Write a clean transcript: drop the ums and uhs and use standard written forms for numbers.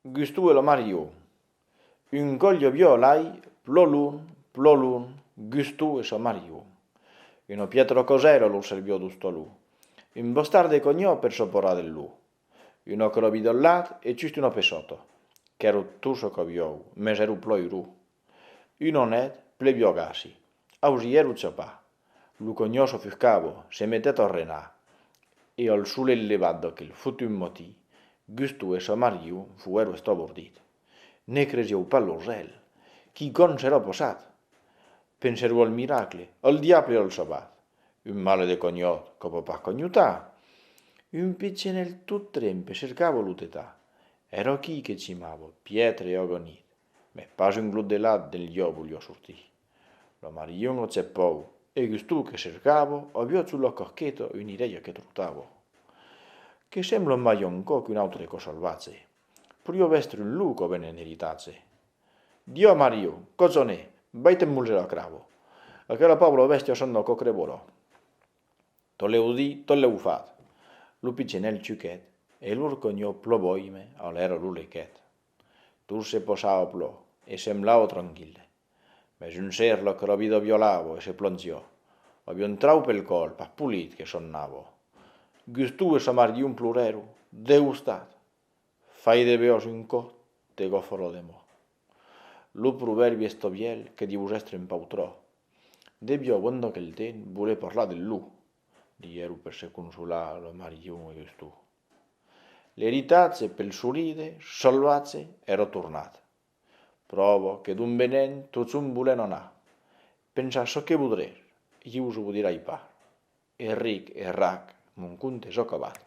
Gustu e lo Mario. Un coglio violai, plolun, gustu e so Mario. Uno Pietro Cosero lo serviò dusto lu. Un bostarde cognò per soporà del lu. Uno che lo vidollat e ciusto uno pesotto. Che ero tu so coviou, meseru ploiru. Uno net plebio gasi. Ausieru ciopà. Lu cognoso fuscavo, se mettet a renà. E al sole levato che il futu un motì, gustu e so Mario fueru sto bordit. Ne cresiu pallorel. Chi con s'era posat. Penseru al miracle, al diable e al sabat. Un male de cognot, copo pa cognuta. Un piccenel tut trempe cercavo l'utetà. Ero chi che cimavo, pietre e agonit. Me pas un glut de lat del voglio sortì. Lo Mario lo ceppou, e gustu che cercavo, ovvio sullo cocchetto un'idea che truttavo. Che sembra un maionco che un altro eco salvace. Prio vestre un luco bene neritace. Dio Mario, cosa ne? Baite mulgera cravo. Aquella Pablo bestia sonno cocrevolò. Tolle udì, tolle ufat. Lupice nel ciuchet, e lur cognò ploboime all'era lulechet. Tur se posao plo, e semblao tranquille. Mes un serlo che lo vido violavo e se plonziò. Ovvio entrau pel col, pas pulit che sonnavo. Gustu e samarghi un plureru, degustat. Fai de beos un cot, te goforo de mo. Lu proverbi esto viel che di vostro impautrò. Debbio quando che il ten vuole parlare del lu. Dieru per se consolare lo Mario e Gustu. Le ritazze pel suride, salvace, ero tornate. Provo che d'un venen tu un bule non ha. Pensa so che budrer, io us ho dirai pa. E ric e rac, mon conte so acabat.